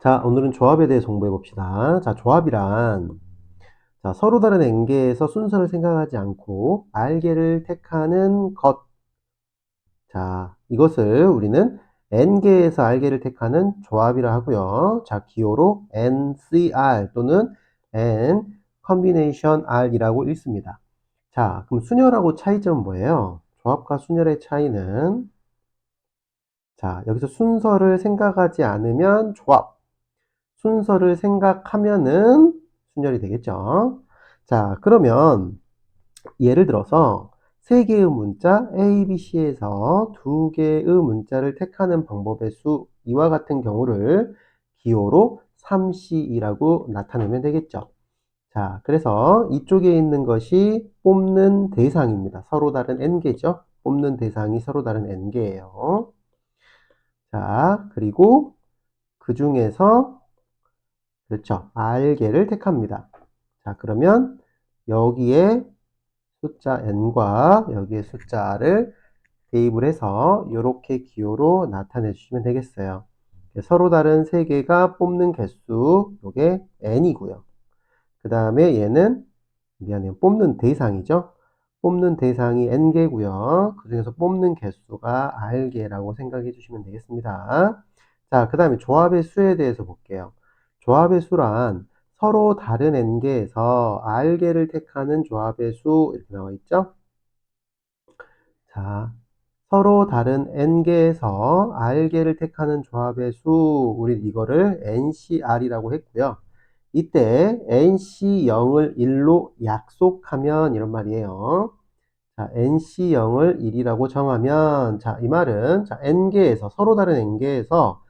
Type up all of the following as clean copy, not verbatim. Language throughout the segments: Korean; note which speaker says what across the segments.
Speaker 1: 자, 오늘은 조합에 대해서 공부해 봅시다. 자, 조합이란 서로 다른 n개에서 순서를 생각하지 않고 r개를 택하는 것. 자, 이것을 우리는 n개에서 r개를 택하는 조합이라 하고요. 자, 기호로 NCR 또는 N combination R이라고 읽습니다. 자, 그럼 순열하고 차이점은 뭐예요? 조합과 순열의 차이는, 자, 여기서 순서를 생각하지 않으면 조합, 순서를 생각하면은 순열이 되겠죠. 자, 그러면 예를 들어서 세 개의 문자 A, B, C에서 두 개의 문자를 택하는 방법의 수, 이와 같은 경우를 기호로 3C이라고 나타내면 되겠죠. 자, 그래서 이쪽에 있는 것이 뽑는 대상입니다. 서로 다른 n개죠. 뽑는 대상이 서로 다른 n개예요. 자, 그리고 그 중에서, 그렇죠, R개를 택합니다. 자, 그러면 여기에 숫자 n과 여기에 숫자 r을 대입을 해서 이렇게 기호로 나타내 주시면 되겠어요. 서로 다른 세 개가 뽑는 개수, 요게 n이고요. 그 다음에 얘는, 미안해요, 뽑는 대상이죠. 뽑는 대상이 n개고요. 그 중에서 뽑는 개수가 r개라고 생각해 주시면 되겠습니다. 자, 그 다음에 조합의 수에 대해서 볼게요. 조합의 수란 서로 다른 n개에서 r개를 택하는 조합의 수, 이렇게 나와 있죠. 자, 서로 다른 n개에서 r개를 택하는 조합의 수, 우리 이거를 ncr이라고 했고요. 이때 nc0을 1로 약속하면 이런 말이에요. 자, nc0을 1이라고 정하면, 자, 이 말은, 자, n개에서, 서로 다른 n개에서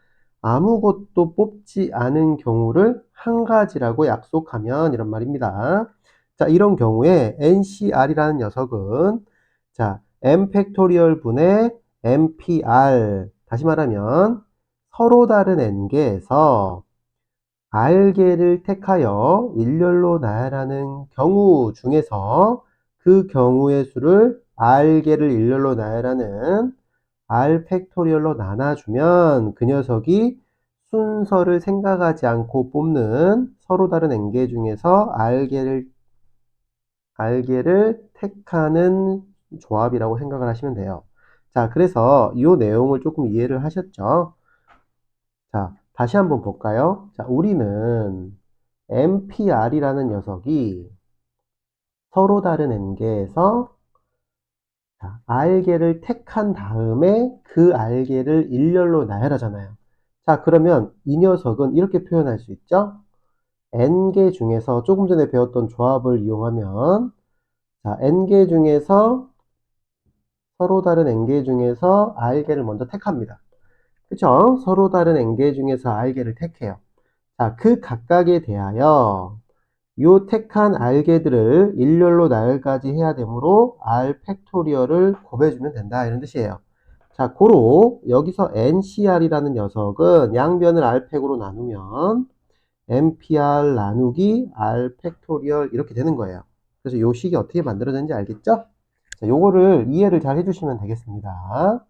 Speaker 1: 아무것도 뽑지 않은 경우를 한 가지라고 약속하면 이런 말입니다. 자, 이런 경우에 ncr이라는 녀석은, 자, m 팩토리얼 분의 mpr, 다시 말하면 서로 다른 n개에서 r개를 택하여 일렬로 나열하는 경우 중에서 그 경우의 수를 r개를 일렬로 나열하는 r 팩토리얼로 나눠주면 그 녀석이 순서를 생각하지 않고 뽑는 서로 다른 n개 중에서 r개를 택하는 조합이라고 생각을 하시면 돼요. 자, 그래서 이 내용을 조금 이해를 하셨죠? 자, 다시 한번 볼까요? 자, 우리는 MPR이라는 녀석이 서로 다른 n개에서 r개를 택한 다음에 그 r개를 일렬로 나열하잖아요. 자, 그러면 이 녀석은 이렇게 표현할 수 있죠? n개 중에서 조금 전에 배웠던 조합을 이용하면, 자, n개 중에서 서로 다른 n개 중에서 r개를 먼저 택합니다. 그쵸? 서로 다른 n개 중에서 r개를 택해요. 자, 그 각각에 대하여 요 택한 r개들을 일렬로 나열까지 해야 되므로 r 팩토리얼을 곱해주면 된다, 이런 뜻이에요. 자, 고로 여기서 ncr이라는 녀석은 양변을 r 팩으로 나누면 mpr 나누기 r 팩토리얼 이렇게 되는 거예요. 그래서 요 식이 어떻게 만들어졌는지 알겠죠? 자, 요거를 이해를 잘 해주시면 되겠습니다.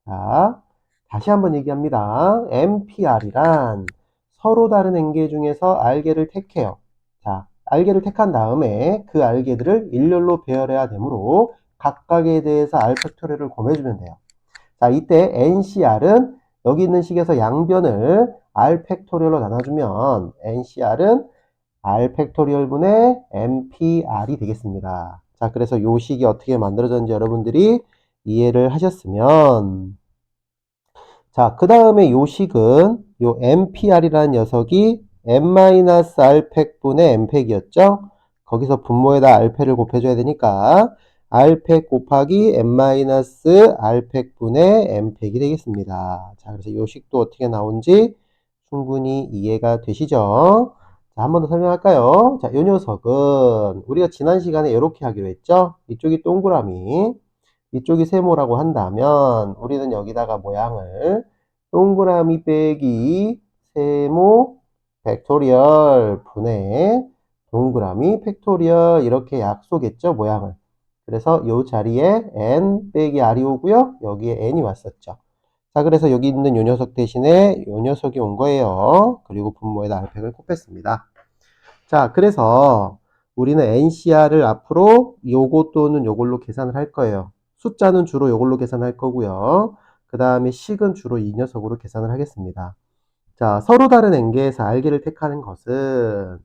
Speaker 1: 자, 다시 한번 얘기합니다. MPR이란 서로 다른 n개 중에서 r개를 택해요. 자, r개를 택한 다음에 그 r개들을 일렬로 배열해야 되므로 각각에 대해서 r 팩토리얼을 곱해주면 돼요. 자, 이때 NCR은 여기 있는 식에서 양변을 r 팩토리얼로 나눠주면 NCR은 r 팩토리얼 분의 MPR이 되겠습니다. 자, 그래서 요 식이 어떻게 만들어졌는지 여러분들이 이해를 하셨으면, 자, 그 다음에 요 식은 요 MPR이라는 녀석이 n-r 팩분의 m 팩이었죠? 거기서 분모에다 r 팩을 곱해줘야 되니까 r 팩 곱하기 n-r 팩분의 m 팩이 되겠습니다. 자, 그래서 요 식도 어떻게 나온지 충분히 이해가 되시죠? 자, 한 번 더 설명할까요? 자, 요 녀석은 우리가 지난 시간에 이렇게 하기로 했죠? 이쪽이 동그라미, 이쪽이 세모라고 한다면 우리는 여기다가 모양을 동그라미 빼기 세모 팩토리얼 분의 동그라미 팩토리얼 이렇게 약속했죠, 모양을. 그래서 이 자리에 n 빼기 r이 오고요, 여기에 n이 왔었죠. 자, 그래서 여기 있는 요 녀석 대신에 요 녀석이 온 거예요. 그리고 분모에다 알팩을 곱했습니다. 자, 그래서 우리는 NCR을 앞으로 요거 또는 요걸로 계산을 할 거예요. 숫자는 주로 요걸로 계산할 거고요. 그 다음에 식은 주로 이 녀석으로 계산을 하겠습니다. 자, 서로 다른 n개에서 r개를 택하는 것은,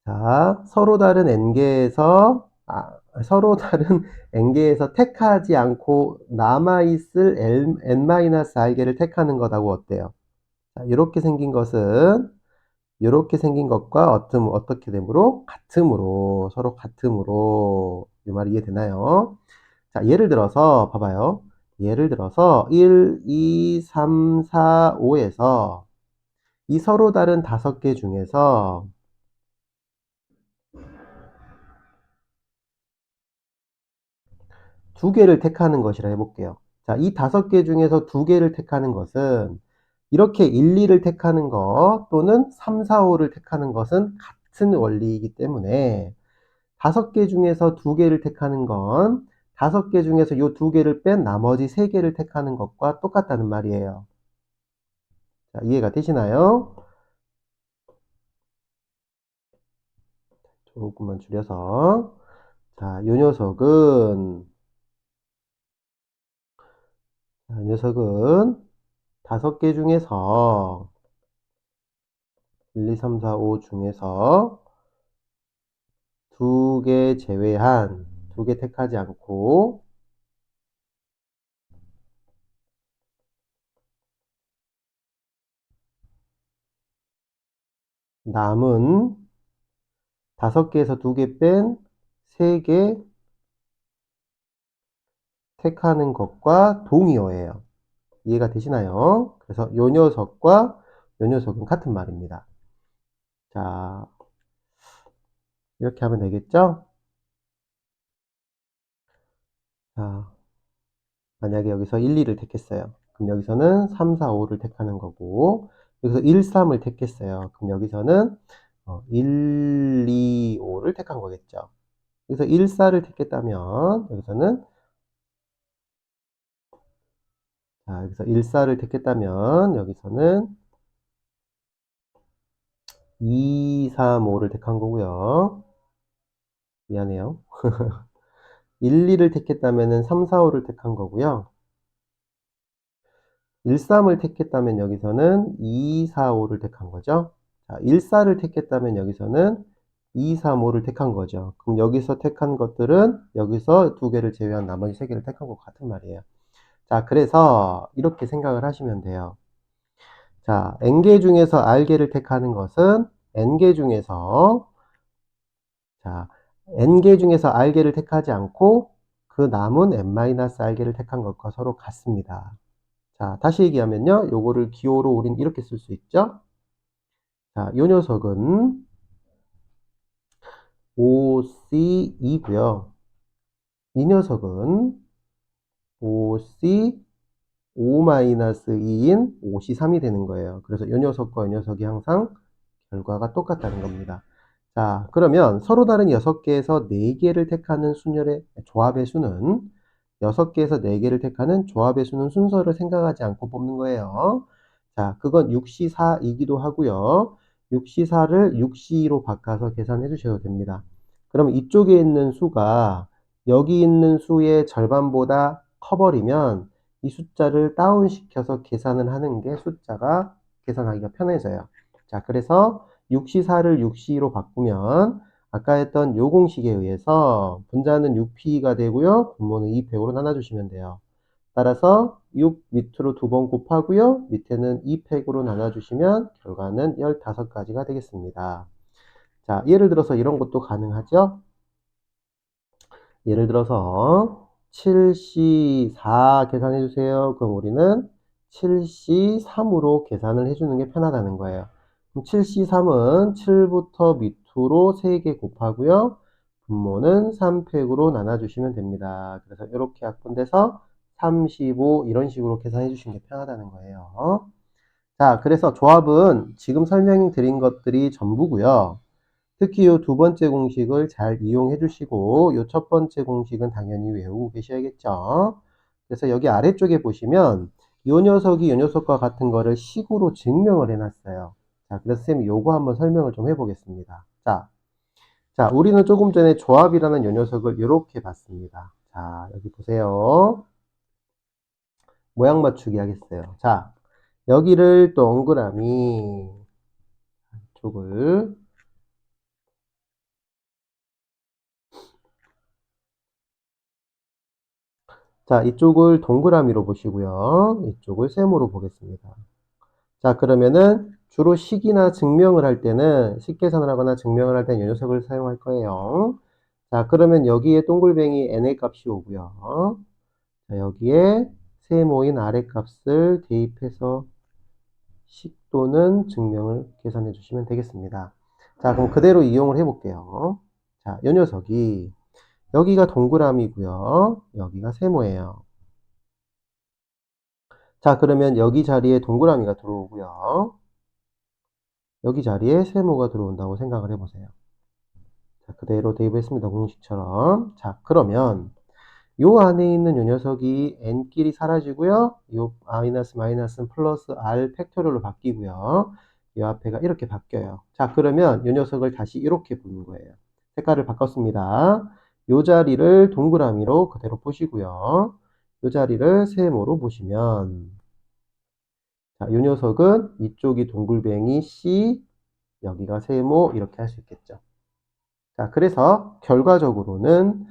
Speaker 1: 자, 서로 다른 n개에서 택하지 않고 남아있을 n-r개를 택하는 것하고 어때요? 자, 이렇게 생긴 것은 이렇게 생긴 것과 어떻게 되므로? 같음으로, 서로 같음으로. 이 말 이해되나요? 자, 예를 들어서, 봐봐요. 예를 들어서, 1, 2, 3, 4, 5에서 이 서로 다른 5개 중에서 두 개를 택하는 것이라 해볼게요. 자, 이 5개 중에서 두 개를 택하는 것은 이렇게 1, 2를 택하는 것 또는 3, 4, 5를 택하는 것은 같은 원리이기 때문에 5개 중에서 2개를 택하는 건 5개 중에서 요 2개를 뺀 나머지 3개를 택하는 것과 똑같다는 말이에요. 자, 이해가 되시나요? 조금만 줄여서. 자, 요 녀석은, 자, 이 녀석은 5개 중에서 1, 2, 3, 4, 5 중에서 2개 제외한 2개 택하지 않고 남은 5개에서 2개 뺀 3개 택하는 것과 동의어예요. 이해가 되시나요? 그래서 요 녀석과 요 녀석은 같은 말입니다. 자, 이렇게 하면 되겠죠? 자, 만약에 여기서 1, 2를 택했어요. 그럼 여기서는 3, 4, 5를 택하는 거고, 여기서 1, 3을 택했어요. 그럼 여기서는 1, 2, 5를 택한 거겠죠. 여기서 1, 4를 택했다면, 여기서 1, 4를 택했다면, 여기서는 2, 3, 5를 택한 거고요. 미안해요. 1, 2를 택했다면 3, 4, 5를 택한 거고요. 1, 3을 택했다면 여기서는 2, 4, 5를 택한 거죠. 자, 1, 4를 택했다면 여기서는 2, 3, 5를 택한 거죠. 그럼 여기서 택한 것들은 여기서 2개를 제외한 나머지 3개를 택한 것 같은 말이에요. 자, 그래서 이렇게 생각을 하시면 돼요. 자, n개 중에서 r개를 택하는 것은 n개 중에서 자, n개 중에서 r개를 택하지 않고 그 남은 n-r개를 택한 것과 서로 같습니다. 자, 다시 얘기하면요. 요거를 기호로 우린 이렇게 쓸 수 있죠. 자, 요 녀석은 OC2고요. 이 녀석은 OC 5-2인 OC3이 되는 거예요. 그래서 요 녀석과 요 녀석이 항상 결과가 똑같다는 겁니다. 자, 그러면 서로 다른 6개에서 4개를 택하는 조합의 수는 6개에서 4개를 택하는 조합의 수는 순서를 생각하지 않고 뽑는 거예요. 자, 그건 6C4이기도 하고요. 6C4를 6C2로 바꿔서 계산해 주셔도 됩니다. 그럼 이쪽에 있는 수가 여기 있는 수의 절반보다 커버리면 이 숫자를 다운시켜서 계산을 하는 게 숫자가 계산하기가 편해져요. 자, 그래서 6C4를 6C2로 바꾸면 아까 했던 요 공식에 의해서 분자는 6P가 되고요. 분모는 2팩으로 나눠주시면 돼요. 따라서 6 밑으로 2번 곱하고요. 밑에는 2팩으로 나눠주시면 결과는 15가지가 되겠습니다. 자, 예를 들어서 이런 것도 가능하죠? 예를 들어서 7C4 계산해 주세요. 그럼 우리는 7C3으로 계산을 해주는 게 편하다는 거예요. 그럼 7C3은 7부터 밑으로 3개 곱하고요. 분모는 3팩으로 나눠주시면 됩니다. 그래서 이렇게 약분돼서 35 이런 식으로 계산해 주시는 게 편하다는 거예요. 자, 그래서 조합은 지금 설명드린 것들이 전부고요. 특히 이 두 번째 공식을 잘 이용해 주시고 이 첫 번째 공식은 당연히 외우고 계셔야겠죠. 그래서 여기 아래쪽에 보시면 요 녀석이 요 녀석과 같은 거를 식으로 증명을 해놨어요. 자, 그래서 쌤이 요거 한번 설명을 좀 해보겠습니다. 자, 우리는 조금 전에 조합이라는 요 녀석을 이렇게 봤습니다. 자, 여기 보세요. 모양 맞추기 하겠어요. 자, 여기를 동그라미 쪽을 자, 이쪽을 동그라미로 보시고요. 이쪽을 세모로 보겠습니다. 자, 그러면은 주로 식이나 증명을 할 때는 식계산을 하거나 증명을 할 때는 이 녀석을 사용할 거예요. 자, 그러면 여기에 동글뱅이 n의 값이 오고요. 자, 여기에 세모인 아래 값을 대입해서 식 또는 증명을 계산해 주시면 되겠습니다. 자, 그럼 그대로 이용을 해 볼게요. 자, 이 녀석이 여기가 동그라미고요. 여기가 세모예요. 자, 그러면 여기 자리에 동그라미가 들어오고요. 여기 자리에 세모가 들어온다고 생각을 해보세요. 자, 그대로 대입했습니다. 공식처럼. 자, 그러면 요 안에 있는 요 녀석이 n끼리 사라지고요. 요 마이너스는 플러스 r 팩토리얼로 바뀌고요. 요 앞에가 이렇게 바뀌어요. 자, 그러면 요 녀석을 다시 이렇게 보는 거예요. 색깔을 바꿨습니다. 요 자리를 동그라미로 그대로 보시고요. 요 자리를 세모로 보시면 자, 요 녀석은 이쪽이 동글뱅이 C, 여기가 세모 이렇게 할 수 있겠죠. 자, 그래서 결과적으로는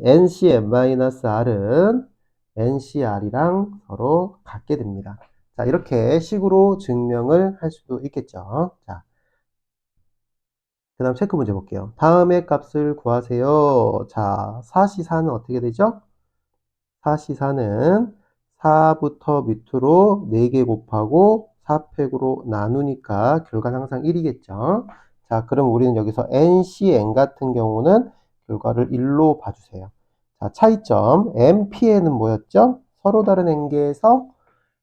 Speaker 1: NCM-R은 NCR이랑 서로 같게 됩니다. 자, 이렇게 식으로 증명을 할 수도 있겠죠. 자, 그 다음 체크 문제 볼게요. 다음의 값을 구하세요. 자, 4C4는 어떻게 되죠? 4C4는 4부터 밑으로 4개 곱하고 4팩으로 나누니까 결과는 항상 1이겠죠. 자, 그럼 우리는 여기서 NCN 같은 경우는 결과를 1로 봐주세요. 자, 차이점 MPN은 뭐였죠? 서로 다른 n개에서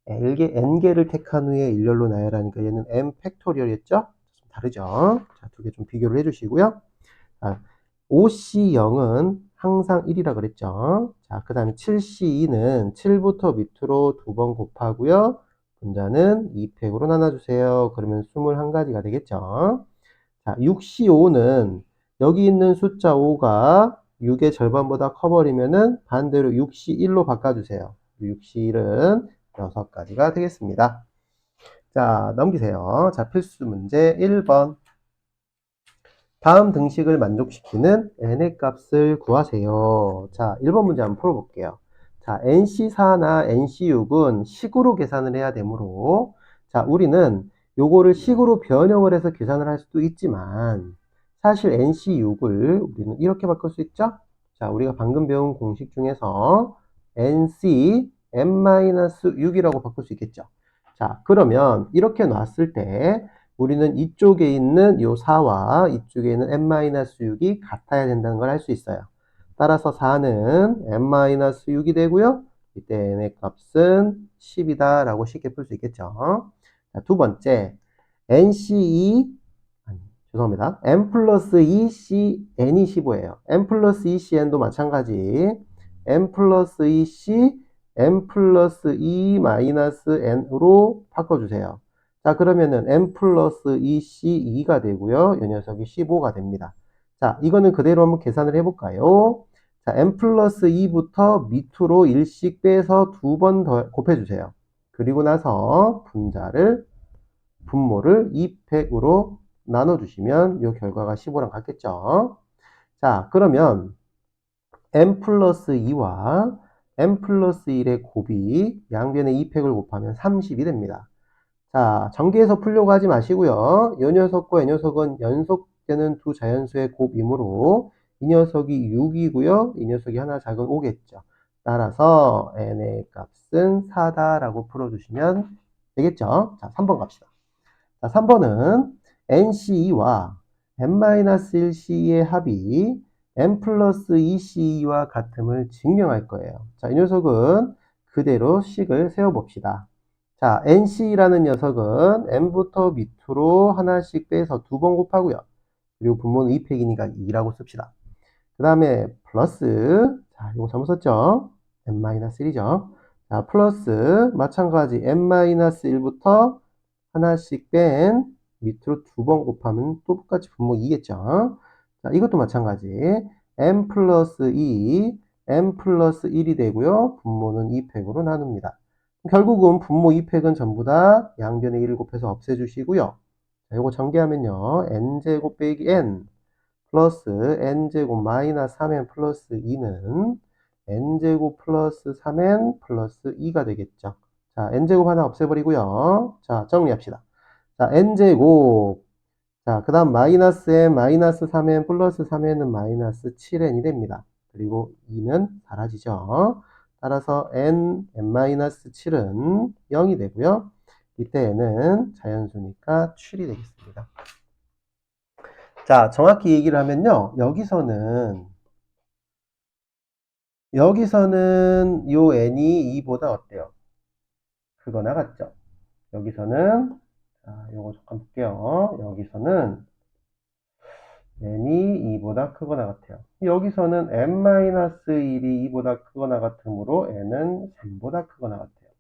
Speaker 1: n개를 택한 후에 일렬로 나열하니까 얘는 m 팩토리얼이었죠? 좀 다르죠? 자, 두 개 좀 비교를 해주시고요. 자, OC0은 항상 1이라 그랬죠. 자, 그 다음에 7C2는 7부터 밑으로 2번 곱하고요. 분자는 2팩으로 나눠주세요. 그러면 21가지가 되겠죠. 자, 6C5는 여기 있는 숫자 5가 6의 절반보다 커버리면은 반대로 6C1로 바꿔주세요. 6C1은 6가지가 되겠습니다. 자, 넘기세요. 자, 필수 문제 1번. 다음 등식을 만족시키는 n의 값을 구하세요. 자, 1번 문제 한번 풀어볼게요. 자, NC4나 NC6은 식으로 계산을 해야 되므로 자, 우리는 요거를 식으로 변형을 해서 계산을 할 수도 있지만 사실 NC6을 우리는 이렇게 바꿀 수 있죠? 자, 우리가 방금 배운 공식 중에서 NC n-6이라고 바꿀 수 있겠죠? 자, 그러면 이렇게 놨을 때 우리는 이쪽에 있는 요 4와 이쪽에 있는 n-6이 같아야 된다는 걸 알 수 있어요. 따라서 4는 n-6이 되고요. 이때 n의 값은 10이다 라고 쉽게 풀 수 있겠죠. 자, 두 번째 NC2 죄송합니다. n 플러스 2C n이 15예요. n 플러스 2CN도 마찬가지 n 플러스 2C n 플러스 2 마이너스 n으로 바꿔주세요. 자, 그러면은 n 플러스 2C2가 되고요. 이 녀석이 15가 됩니다. 자, 이거는 그대로 한번 계산을 해볼까요? 자, n 플러스 2부터 밑으로 1씩 빼서 2번 더 곱해주세요. 그리고 나서 분모를 2팩으로 나눠주시면 이 결과가 15랑 같겠죠. 자, 그러면 n 플러스 2와 n 플러스 1의 곱이 양변에 2팩을 곱하면 30이 됩니다. 자, 전개해서 풀려고 하지 마시고요. 이 녀석과 이 녀석은 연속되는 두 자연수의 곱이므로 이 녀석이 6이고요. 이 녀석이 하나 작은 5겠죠. 따라서 n의 값은 4다라고 풀어주시면 되겠죠. 자, 3번 갑시다. 자, 3번은 NC2와 n-1C의 합이 n 플러스 2C와 같음을 증명할 거예요. 자, 이 녀석은 그대로 식을 세워봅시다. 자, NC라는 녀석은 n부터 밑으로 하나씩 빼서 2번 곱하고요. 그리고 분모는 2팩이니까 2라고 씁시다. 그 다음에 플러스, 자, 이거 잘못 썼죠? n-1이죠. 자, 플러스 마찬가지 n-1부터 하나씩 뺀 밑으로 두 번 곱하면 또 똑같이 분모 2겠죠. 자, 이것도 마찬가지 n 플러스 2, n 플러스 1이 되고요. 분모는 2팩으로 나눕니다. 결국은 분모 2팩은 전부 다 양변에 1을 곱해서 없애주시고요. 자, 요거 전개하면요. n제곱 빼기 n 플러스 n제곱 마이너스 3n 플러스 2는 n제곱 플러스 3n 플러스 2가 되겠죠. 자, n제곱 하나 없애버리고요. 자, 정리합시다. 자, n제곱. 자, 그 다음 마이너스 n 마이너스 3n 플러스 3n은 마이너스 7n이 됩니다. 그리고 2는 사라지죠. 따라서 n-7은 0이 되고요. 이때 n은 자연수니까 7이 되겠습니다. 자, 정확히 얘기를 하면요. 여기서는 요 n이 2보다 어때요? 크거나 같죠? 여기서는, 자, 요거 잠깐 볼게요. 여기서는 n이 2보다 크거나 같아요. 여기서는 n-1이 2보다 크거나 같으므로 n은 3보다 크거나 같아요.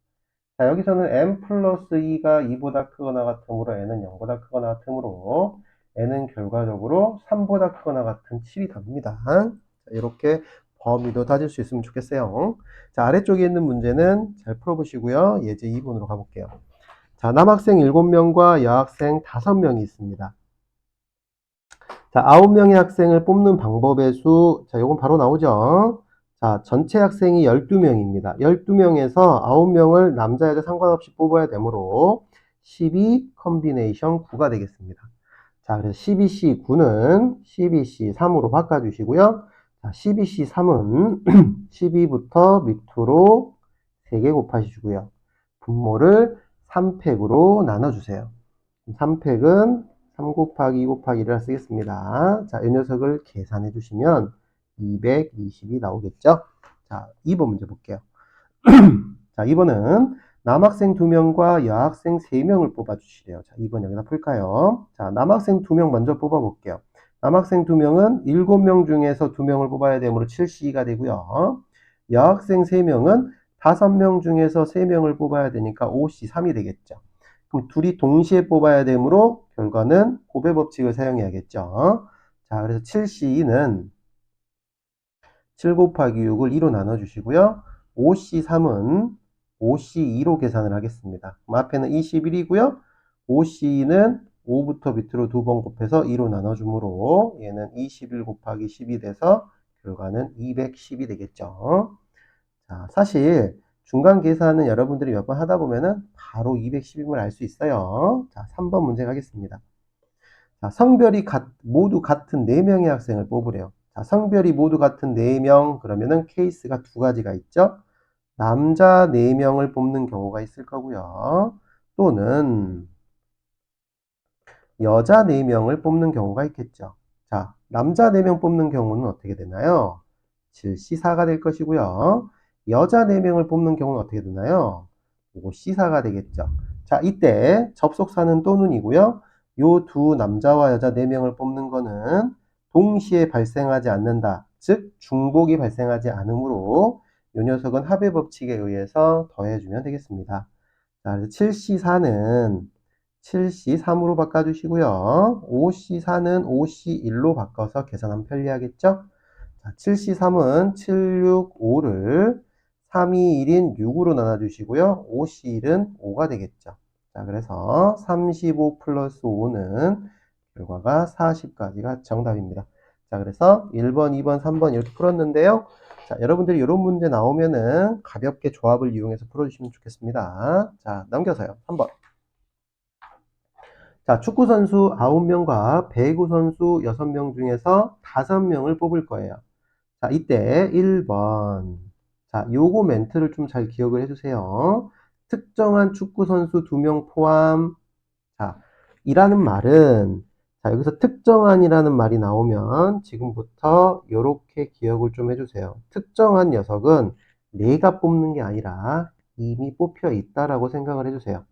Speaker 1: 자, 여기서는 n 플러스 2가 2보다 크거나 같으므로 n은 0보다 크거나 같으므로 n은 결과적으로 3보다 크거나 같은 7이 답니다. 자, 이렇게 범위도 따질 수 있으면 좋겠어요. 자, 아래쪽에 있는 문제는 잘 풀어보시고요. 예제 2번으로 가볼게요. 자, 남학생 7명과 여학생 5명이 있습니다. 자, 9명의 학생을 뽑는 방법의 수, 자, 요건 바로 나오죠. 자, 전체 학생이 12명입니다. 12명에서 9명을 남자, 여자 상관없이 뽑아야 되므로 12 컨비네이션 9가 되겠습니다. 자, 그래서 12C9는 12C3으로 바꿔주시고요. 자, 12C3은 12부터 밑으로 3개 곱하시고요. 분모를 3팩으로 나눠주세요. 3팩은 3 곱하기 2 곱하기 1을 쓰겠습니다. 자, 이 녀석을 계산해 주시면 220이 나오겠죠? 자, 2번 문제 볼게요. 자, 2번은 남학생 2명과 여학생 3명을 뽑아주시래요. 자, 2번 여기다 풀까요? 자, 남학생 2명 먼저 뽑아볼게요. 남학생 2명은 7명 중에서 2명을 뽑아야 되므로 7C가 되고요. 여학생 3명은 5명 중에서 3명을 뽑아야 되니까 5C3이 되겠죠. 그럼 둘이 동시에 뽑아야 되므로 결과는 곱의 법칙을 사용해야겠죠. 자, 그래서 7C는 7 곱하기 6을 2로 나눠주시고요. 5C3은 5C2로 계산을 하겠습니다. 그럼 앞에는 21이고요. 5C는 5부터 밑으로 2번 곱해서 2로 나눠주므로 얘는 21 곱하기 10이 돼서 결과는 210이 되겠죠. 자, 사실 중간 계산은 여러분들이 몇 번 하다 보면은 바로 210임을 알 수 있어요. 자, 3번 문제 가겠습니다. 자, 성별이 모두 같은 4명의 학생을 뽑으래요. 자, 성별이 모두 같은 4명, 그러면은 케이스가 두 가지가 있죠. 남자 4명을 뽑는 경우가 있을 거고요. 또는 여자 4명을 뽑는 경우가 있겠죠. 자, 남자 4명 뽑는 경우는 어떻게 되나요? 7C4가 될 것이고요. 여자 4명을 뽑는 경우는 어떻게 되나요? 5C4가 되겠죠. 자, 이때 접속사는 또는이고요. 요 두 남자와 여자 4명을 뽑는 거는 동시에 발생하지 않는다. 즉, 중복이 발생하지 않으므로 이 녀석은 합의 법칙에 의해서 더해주면 되겠습니다. 자, 그래서 7C4는 7C3으로 바꿔주시고요. 5C4는 5C1로 바꿔서 계산하면 편리하겠죠? 자, 7C3은 7, 6, 5를 3, 2, 1인 6으로 나눠주시고요. 5C1은 5가 되겠죠. 자, 그래서 35 플러스 5는 결과가 40까지가 정답입니다. 자, 그래서 1번, 2번, 3번 이렇게 풀었는데요. 자, 여러분들이 이런 문제 나오면은 가볍게 조합을 이용해서 풀어주시면 좋겠습니다. 자, 넘겨서요. 3번. 자, 축구선수 9명과 배구선수 6명 중에서 5명을 뽑을 거예요. 자, 이때 1번. 자, 요거 멘트를 좀 잘 기억을 해주세요. 특정한 축구선수 2명 포함. 자, 이라는 말은, 자, 여기서 특정한이라는 말이 나오면 지금부터 요렇게 기억을 좀 해주세요. 특정한 녀석은 내가 뽑는 게 아니라 이미 뽑혀 있다라고 생각을 해주세요.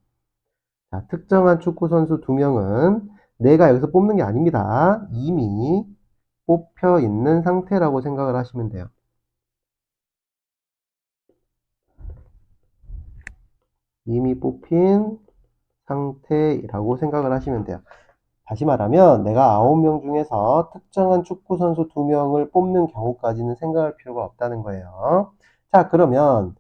Speaker 1: 자, 특정한 축구선수 2명은 내가 여기서 뽑는 게 아닙니다. 이미 뽑혀 있는 상태라고 생각을 하시면 돼요. 이미 뽑힌 상태라고 생각을 하시면 돼요. 다시 말하면 내가 9명 중에서 특정한 축구선수 2명을 뽑는 경우까지는 생각할 필요가 없다는 거예요. 자, 그러면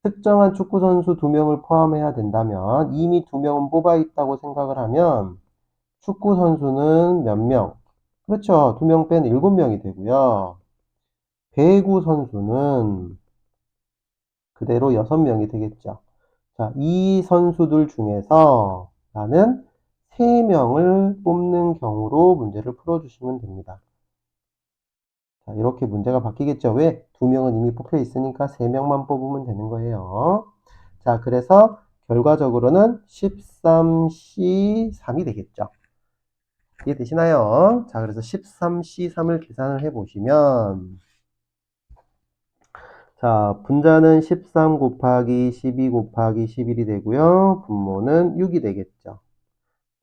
Speaker 1: 특정한 축구선수 2명을 포함해야 된다면 이미 2명은 뽑아 있다고 생각을 하면 축구선수는 몇 명? 그렇죠. 2명 뺀 7명이 되고요. 배구 선수는 그대로 6명이 되겠죠. 자, 이 선수들 중에서 나는 3명을 뽑는 경우로 문제를 풀어주시면 됩니다. 자, 이렇게 문제가 바뀌겠죠. 왜? 2명은 이미 뽑혀 있으니까 3명만 뽑으면 되는 거예요. 자, 그래서 결과적으로는 13C3이 되겠죠. 이해되시나요? 자, 그래서 13C3을 계산을 해보시면 자, 분자는 13 곱하기 12 곱하기 11이 되고요. 분모는 6이 되겠죠.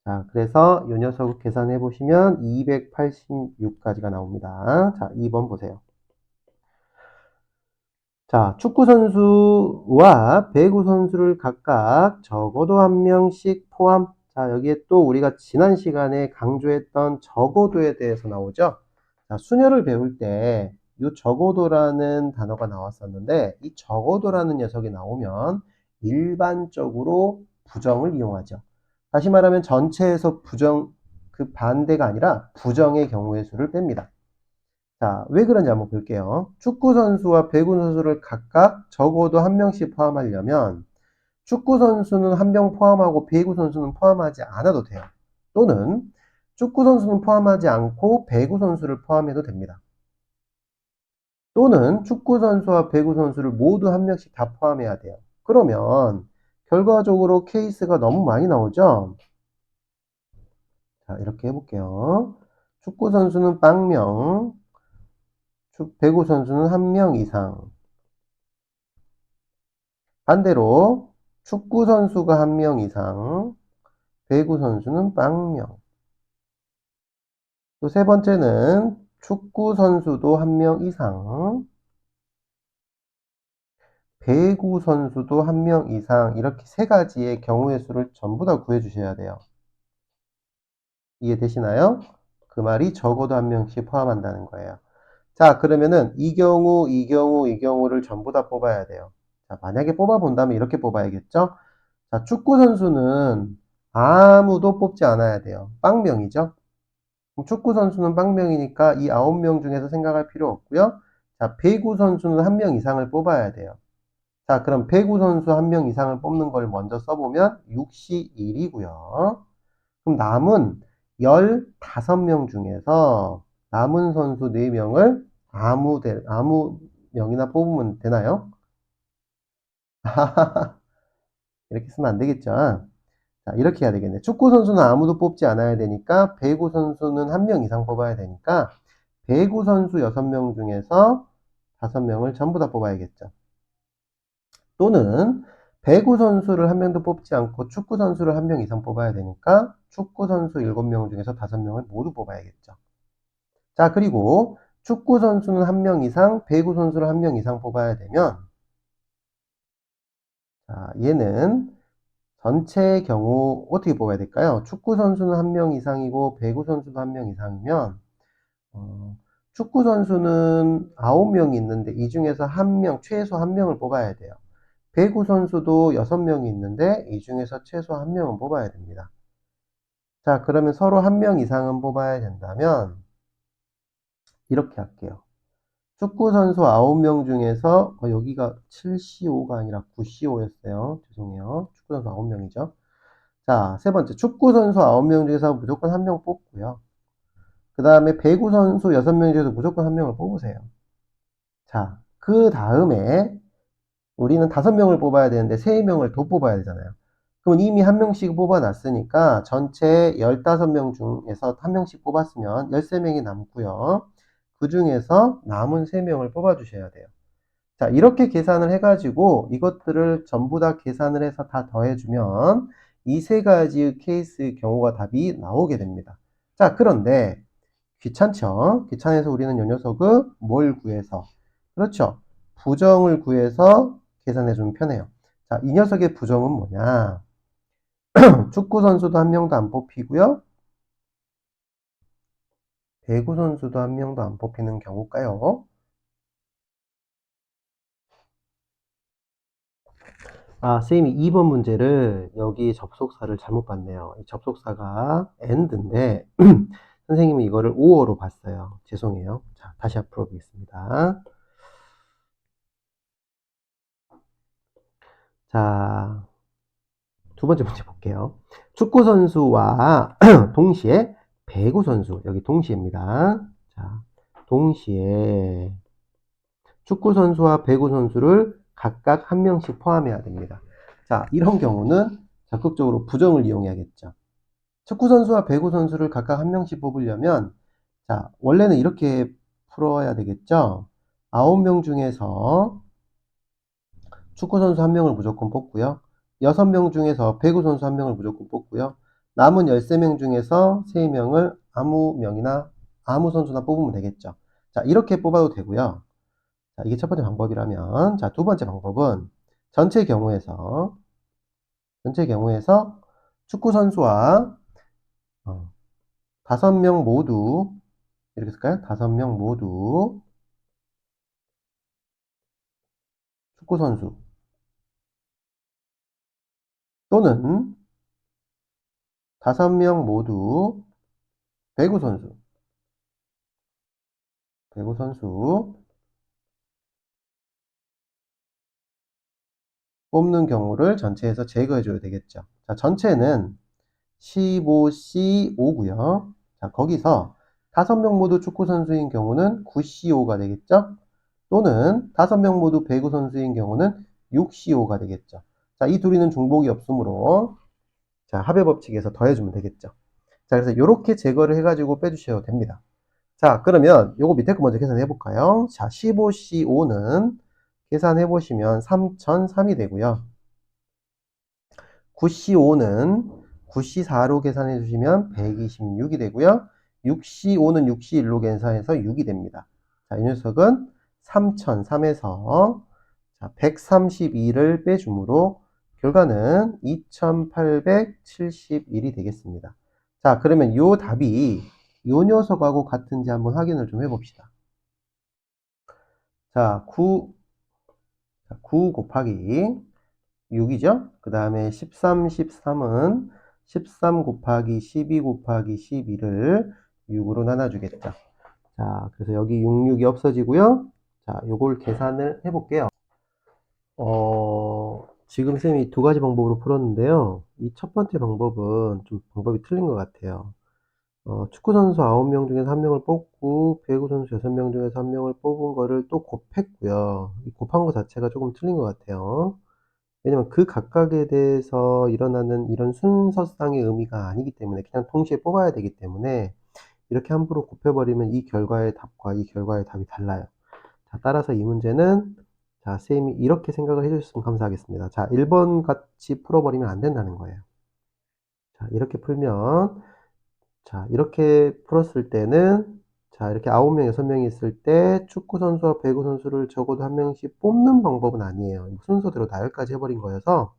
Speaker 1: 자, 그래서 이 녀석을 계산해 보시면 286까지가 나옵니다. 자, 2번 보세요. 자, 축구 선수와 배구 선수를 각각 적어도 한 명씩 포함. 자, 여기에 또 우리가 지난 시간에 강조했던 적어도에 대해서 나오죠. 자, 수녀를 배울 때 이 적어도라는 단어가 나왔었는데 이 적어도라는 녀석이 나오면 일반적으로 부정을 이용하죠. 다시 말하면 전체에서 부정, 그 반대가 아니라 부정의 경우의 수를 뺍니다. 자, 왜 그런지 한번 볼게요. 축구 선수와 배구 선수를 각각 적어도 한 명씩 포함하려면 축구 선수는 한 명 포함하고 배구 선수는 포함하지 않아도 돼요. 또는 축구 선수는 포함하지 않고 배구 선수를 포함해도 됩니다. 또는 축구 선수와 배구 선수를 모두 한 명씩 다 포함해야 돼요. 그러면 결과적으로 케이스가 너무 많이 나오죠? 자, 이렇게 해볼게요. 축구 선수는 빵명, 배구 선수는 한 명 이상. 반대로 축구 선수가 한 명 이상, 배구 선수는 빵명. 또 세 번째는 축구 선수도 한 명 이상, 배구 선수도 한 명 이상, 이렇게 세 가지의 경우의 수를 전부 다 구해 주셔야 돼요. 이해되시나요? 그 말이 적어도 한 명씩 포함한다는 거예요. 자, 그러면은 이 경우를 전부 다 뽑아야 돼요. 자, 만약에 뽑아본다면 이렇게 뽑아야겠죠? 자, 축구 선수는 아무도 뽑지 않아야 돼요. 빵명이죠? 그럼 축구 선수는 빵명이니까 이 9명 중에서 생각할 필요 없고요. 자, 배구 선수는 한 명 이상을 뽑아야 돼요. 자, 그럼 배구 선수 한 명 이상을 뽑는 걸 먼저 써보면 6시 1이고요. 그럼 남은 15명 중에서 남은 선수 4명을 아무 명이나 뽑으면 되나요? 이렇게 쓰면 안 되겠죠. 자, 이렇게 해야 되겠네. 축구 선수는 아무도 뽑지 않아야 되니까 배구 선수는 한 명 이상 뽑아야 되니까 배구 선수 6명 중에서 5명을 전부 다 뽑아야겠죠. 또는 배구 선수를 한 명도 뽑지 않고 축구 선수를 한 명 이상 뽑아야 되니까 축구 선수 7명 중에서 5명을 모두 뽑아야겠죠. 자, 그리고 축구 선수는 한 명 이상, 배구 선수를 한 명 이상 뽑아야 되면 자, 얘는 전체의 경우 어떻게 뽑아야 될까요? 축구 선수는 한 명 이상이고 배구 선수도 한 명 이상이면 축구 선수는 9명이 있는데 이 중에서 최소 한 명을 뽑아야 돼요. 배구 선수도 6명이 있는데 이 중에서 최소 한 명은 뽑아야 됩니다. 자, 그러면 서로 한 명 이상은 뽑아야 된다면 이렇게 할게요. 축구 선수 9명 중에서 여기가 7C5가 아니라 9C5였어요. 죄송해요. 축구 선수 9명이죠. 자, 세 번째 축구 선수 9명 중에서 무조건 한 명 뽑고요. 그 다음에 배구 선수 6명 중에서 무조건 한 명을 뽑으세요. 자, 그 다음에 우리는 5명을 뽑아야 되는데 3명을 더 뽑아야 되잖아요. 그럼 이미 한 명씩 뽑아놨으니까 전체 15명 중에서 한 명씩 뽑았으면 13명이 남고요. 그 중에서 남은 3명을 뽑아주셔야 돼요. 자, 이렇게 계산을 해가지고 이것들을 전부 다 계산을 해서 다 더해주면 이 세 가지의 케이스의 경우가 답이 나오게 됩니다. 자, 그런데 귀찮죠? 귀찮아서 우리는 요 녀석을 뭘 구해서? 그렇죠. 부정을 구해서 계산해주면 편해요. 자, 이 녀석의 부정은 뭐냐? 축구 선수도 한 명도 안 뽑히고요. 배구 선수도 한 명도 안 뽑히는 경우일까요? 아, 쌤이 2번 문제를 여기 접속사를 잘못 봤네요. 이 접속사가 and인데 선생님이 이거를 5어로 봤어요. 죄송해요. 자, 다시 앞으로 보겠습니다. 자, 두 번째 문제 볼게요. 축구 선수와 동시에 배구 선수, 여기 동시에입니다. 자, 동시에 축구 선수와 배구 선수를 각각 한 명씩 포함해야 됩니다. 자, 이런 경우는 적극적으로 부정을 이용해야겠죠. 축구 선수와 배구 선수를 각각 한 명씩 뽑으려면, 자, 원래는 이렇게 풀어야 되겠죠. 9명 중에서 축구 선수 한 명을 무조건 뽑고요. 6명 중에서 배구 선수 한 명을 무조건 뽑고요. 남은 13명 중에서 3명을 아무 명이나 아무 선수나 뽑으면 되겠죠. 자, 이렇게 뽑아도 되고요. 자, 이게 첫 번째 방법이라면, 자, 두 번째 방법은 전체 경우에서 축구 선수와 5명 모두, 이렇게 쓸까요? 5명 모두 축구 선수 또는 5명 모두 배구 선수, 배구 선수 뽑는 경우를 전체에서 제거해줘야 되겠죠. 자, 전체는 15C5고요. 자, 거기서 5명 모두 축구 선수인 경우는 9C5가 되겠죠. 또는 5명 모두 배구 선수인 경우는 6CO5가 되겠죠. 자, 이 둘이는 중복이 없으므로 자, 합의 법칙에서 더해주면 되겠죠. 자, 그래서 이렇게 제거를 해가지고 빼주셔도 됩니다. 자, 그러면 요거 밑에 거 먼저 계산해 볼까요? 자, 15CO5는 계산해 보시면 3003이 되고요. 9CO5는 9C4로 계산해 주시면 126이 되고요. 6C5는 6C1로 계산해서 6이 됩니다. 자, 이 녀석은 3003에서 132를 빼주므로 결과는 2871이 되겠습니다. 자, 그러면 이 답이 이 녀석하고 같은지 한번 확인을 좀 해봅시다. 자, 9 곱하기 6이죠? 그 다음에 13, 13은 13 곱하기 12 곱하기 12를 6으로 나눠주겠죠. 자, 그래서 여기 66이 없어지고요. 자, 요걸 계산을 해볼게요. 지금 쌤이 두 가지 방법으로 풀었는데요. 이 첫 번째 방법은 좀 방법이 틀린 것 같아요. 축구 선수 9명 중에서 1명을 뽑고 배구 선수 6명 중에서 1명을 뽑은 거를 또 곱했고요. 이 곱한 거 자체가 조금 틀린 것 같아요. 왜냐면 그 각각에 대해서 일어나는 이런 순서상의 의미가 아니기 때문에 그냥 동시에 뽑아야 되기 때문에 이렇게 함부로 곱해버리면 이 결과의 답과 이 결과의 답이 달라요. 자, 따라서 이 문제는 자, 쌤이 이렇게 생각을 해주셨으면 감사하겠습니다. 자, 1번 같이 풀어버리면 안 된다는 거예요. 자, 이렇게 풀면 자, 이렇게 풀었을 때는 자, 이렇게 9명, 6명이 있을 때 축구 선수와 배구 선수를 적어도 한 명씩 뽑는 방법은 아니에요. 순서대로 나열까지 해버린 거여서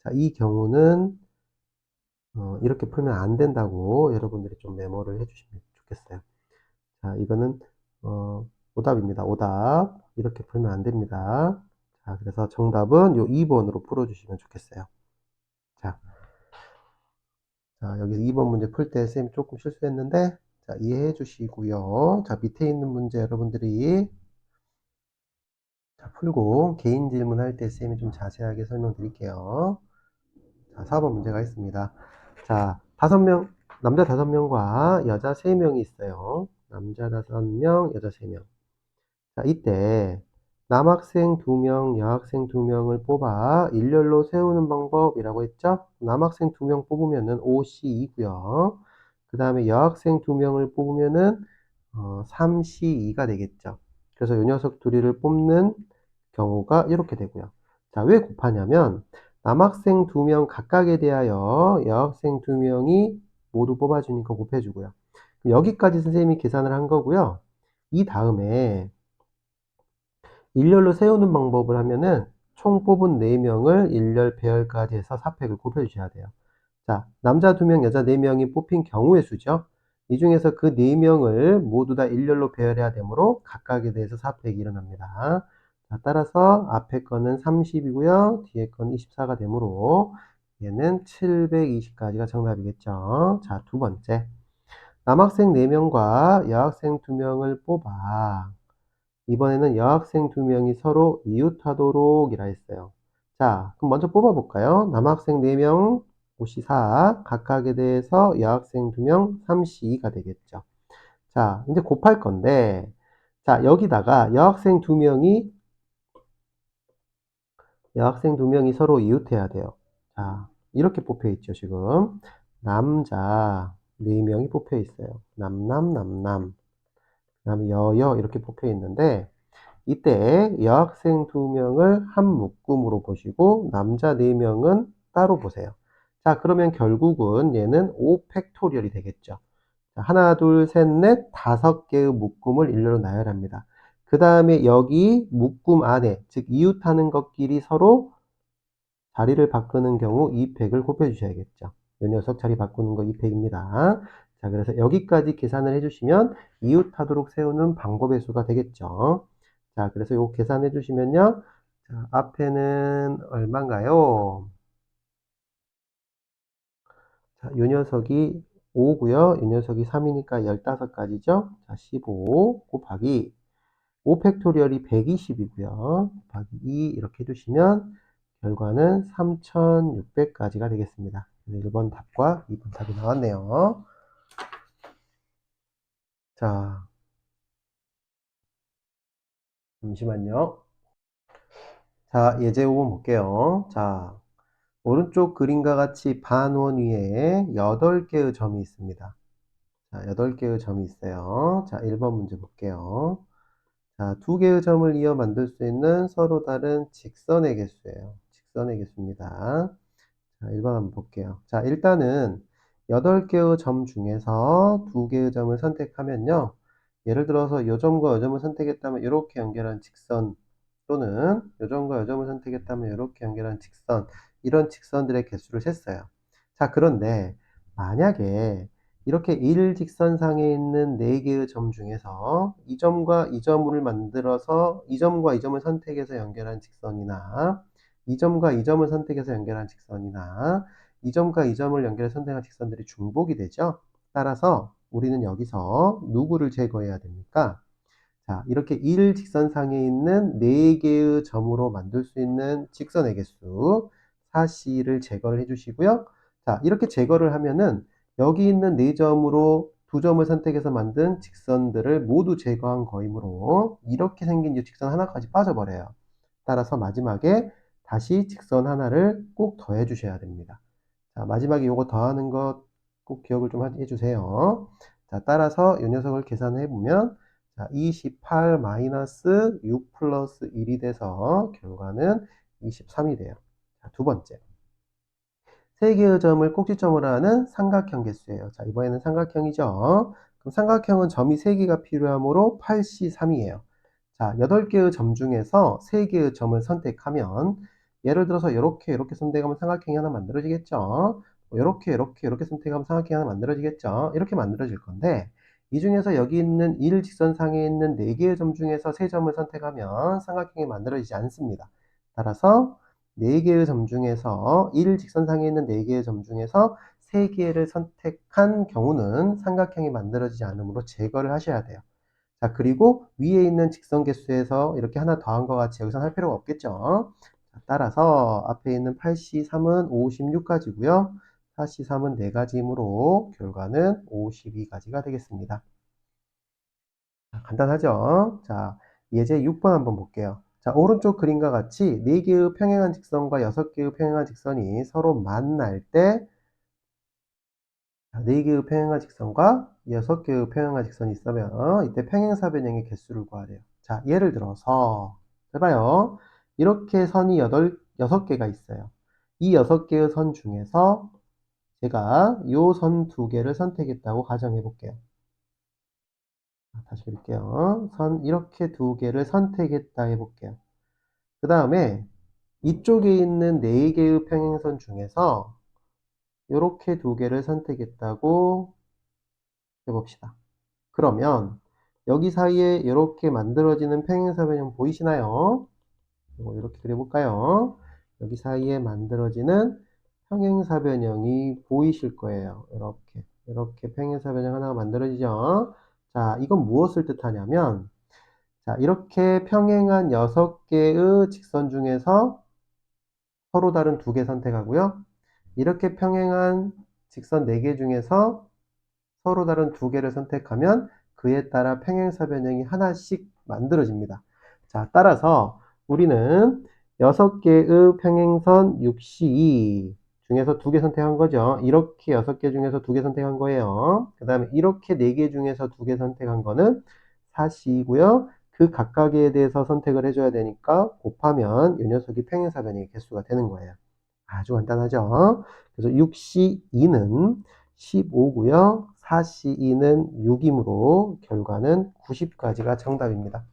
Speaker 1: 자, 이 경우는 이렇게 풀면 안 된다고 여러분들이 좀 메모를 해주시면 좋겠어요. 자, 이거는 오답입니다. 오답. 이렇게 풀면 안 됩니다. 자, 그래서 정답은 요 2번으로 풀어주시면 좋겠어요. 자, 여기 2번 문제 풀 때 쌤이 조금 실수했는데 자, 이해해 주시고요. 자, 밑에 있는 문제 여러분들이 자, 풀고 개인 질문할 때 쌤이 좀 자세하게 설명드릴게요. 자, 4번 문제가 있습니다. 자, 남자 5명과 여자 3명이 있어요. 남자 5명, 여자 3명. 자, 이때 남학생 2명, 여학생 2명을 뽑아 일렬로 세우는 방법이라고 했죠? 남학생 2명 뽑으면은 OC2고요. 그 다음에 여학생 2명을 뽑으면은 3C2가 되겠죠. 그래서 이 녀석 둘이를 뽑는 경우가 이렇게 되고요. 자, 왜 곱하냐면 남학생 2명 각각에 대하여 여학생 2명이 모두 뽑아주니까 곱해주고요. 여기까지 선생님이 계산을 한 거고요. 이 다음에 일렬로 세우는 방법을 하면은 총 뽑은 4명을 일렬, 배열까지 해서 4팩을 곱해주셔야 돼요. 자, 남자 2명, 여자 4명이 뽑힌 경우의 수죠. 이 중에서 그 4명을 모두 다 일렬로 배열해야 되므로 각각에 대해서 4팩이 일어납니다. 자, 따라서 앞에 거는 30이고요. 뒤에 건 24가 되므로 얘는 720까지가 정답이겠죠. 자, 두 번째. 남학생 4명과 여학생 2명을 뽑아. 이번에는 여학생 2명이 서로 이웃하도록 이라 했어요. 자, 그럼 먼저 뽑아볼까요? 남학생 4명, 5시4, 각각에 대해서 여학생 2명, 3시2가 되겠죠. 자, 이제 곱할 건데, 자, 여기다가 여학생 두 명이 서로 이웃해야 돼요. 자, 이렇게 뽑혀 있죠, 지금. 남자 4명이 뽑혀 있어요. 남남, 그 다음에 여여 이렇게 뽑혀 있는데, 이때 여학생 2명을 한 묶음으로 보시고 남자 4명은 따로 보세요. 자, 그러면 결국은 얘는 5팩토리얼이 되겠죠. 자, 하나, 둘, 셋, 넷, 5개의 묶음을 일렬로 나열합니다. 그 다음에 여기 묶음 안에, 즉 이웃하는 것끼리 서로 자리를 바꾸는 경우 2팩을 곱해주셔야겠죠. 이 녀석 자리 바꾸는 거 2팩입니다. 자, 그래서 여기까지 계산을 해주시면 이웃하도록 세우는 방법의 수가 되겠죠. 자, 그래서 이거 계산해 주시면요. 자, 앞에는 얼마인가요? 자, 이 녀석이 5고요. 이 녀석이 3이니까 15가지죠. 자, 15 곱하기 5팩토리얼이 120이고요. 곱하기 2 이렇게 해주시면 결과는 3600까지가 되겠습니다. 1번 답과 2번 답이 나왔네요. 자, 잠시만요. 자, 예제 5번 볼게요. 자, 오른쪽 그림과 같이 반원 위에 8개의 점이 있습니다. 자, 8개의 점이 있어요. 자, 1번 문제 볼게요. 자, 2개의 점을 이어 만들 수 있는 서로 다른 직선의 개수예요. 직선의 개수입니다. 자, 1번 한번 볼게요. 자, 일단은 8개의 점 중에서 2개의 점을 선택하면요. 예를 들어서 요 점과 요 점을 선택했다면 이렇게 연결한 직선, 또는 요 점과 요 점을 선택했다면 이렇게 연결한 직선, 이런 직선들의 개수를 셌어요. 자, 그런데 만약에 이렇게 일직선상에 있는 4개의 점 중에서 이 점과 이 점을 만들어서 이 점과 이 점을 선택해서 연결한 직선이나 이 점과 이 점을 선택해서 연결한 직선이나 이 점과 이 점을 연결해서 선택한 직선들이 중복이 되죠. 따라서 우리는 여기서 누구를 제거해야 됩니까? 자, 이렇게 일직선상에 있는 4개의 점으로 만들 수 있는 직선의 개수 4C를 제거를 해주시고요. 자, 이렇게 제거를 하면은 여기 있는 4점으로 2점을 선택해서 만든 직선들을 모두 제거한 거이므로 이렇게 생긴 이 직선 하나까지 빠져버려요. 따라서 마지막에 다시 직선 하나를 꼭 더해 주셔야 됩니다. 자, 마지막에 요거 더하는 것 꼭 기억을 좀 해주세요. 자, 따라서 이 녀석을 계산해 보면 자, 28 마이너스 6 플러스 1이 돼서 결과는 23이 돼요. 자, 두 번째. 3개의 점을 꼭지점으로 하는 삼각형 개수예요. 자, 이번에는 삼각형이죠. 그럼 삼각형은 점이 3개가 필요하므로 8C3이에요. 자, 8개의 점 중에서 3개의 점을 선택하면 예를 들어서 이렇게 선택하면 삼각형이 하나 만들어지겠죠. 이렇게 선택하면 삼각형이 하나 만들어지겠죠. 이렇게 만들어질 건데 이 중에서 여기 있는 일직선상에 있는 4개의 점 중에서 3점을 선택하면 삼각형이 만들어지지 않습니다. 따라서 4개의 점 중에서 일직선상에 있는 4개의 점 중에서 3개를 선택한 경우는 삼각형이 만들어지지 않으므로 제거를 하셔야 돼요. 자, 그리고 위에 있는 직선 개수에서 이렇게 하나 더한 것 같이 여기서 할 필요가 없겠죠. 자, 따라서 앞에 있는 8C3은 56가지고요. 4C3은 4가지이므로 결과는 52가지가 되겠습니다. 자, 간단하죠? 자, 예제 6번 한번 볼게요. 자, 오른쪽 그림과 같이 4개의 평행한 직선과 6개의 평행한 직선이 서로 만날 때 4개의 평행한 직선과 6개의 평행한 직선이 있으면 이때 평행사변형의 개수를 구하래요. 자, 예를 들어서 해봐요. 이렇게 선이 6개가 있어요. 이 6개의 선 중에서 제가 요 선 2개를 선택했다고 가정해 볼게요. 다시 그릴게요. 선 이렇게 2개를 선택했다 해볼게요. 그 다음에 이쪽에 있는 4개의 평행선 중에서 이렇게 2개를 선택했다고 해봅시다. 그러면 여기 사이에 이렇게 만들어지는 평행사 변형 보이시나요? 이렇게 그려볼까요? 여기 사이에 만들어지는 평행사 변형이 보이실 거예요. 이렇게 평행사 변형 하나가 만들어지죠. 자, 이건 무엇을 뜻하냐면, 자, 이렇게 평행한 6개의 직선 중에서 서로 다른 2개 선택하고요. 이렇게 평행한 직선 4개 중에서 서로 다른 2개를 선택하면 그에 따라 평행사 변형이 하나씩 만들어집니다. 자, 따라서 우리는 6개의 평행선 6C 중에서 2개 선택한 거죠. 이렇게 6개 중에서 2개 선택한 거예요. 그 다음에 이렇게 4개 중에서 2개 선택한 거는 4C이고요. 그 각각에 대해서 선택을 해줘야 되니까 곱하면 이 녀석이 평행사 변형의 개수가 되는 거예요. 아주 간단하죠. 그래서 6C2는 15고요. 4C2는 6이므로 결과는 90까지가 정답입니다.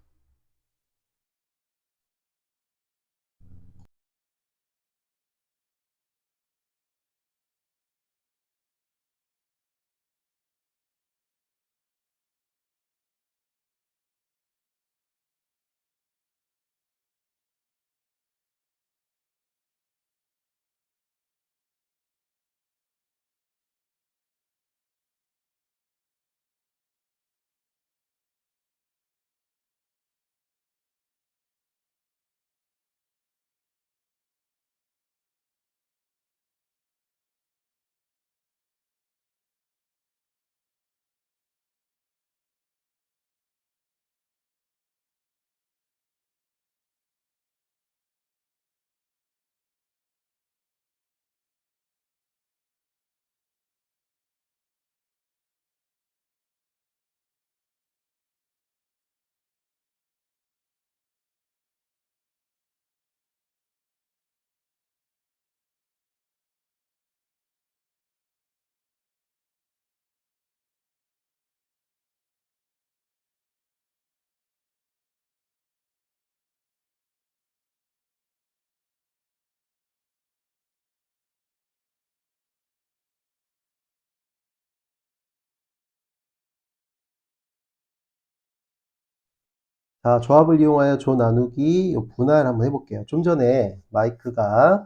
Speaker 1: 자, 조합을 이용하여 조 나누기 분할 한번 해볼게요. 좀 전에 마이크가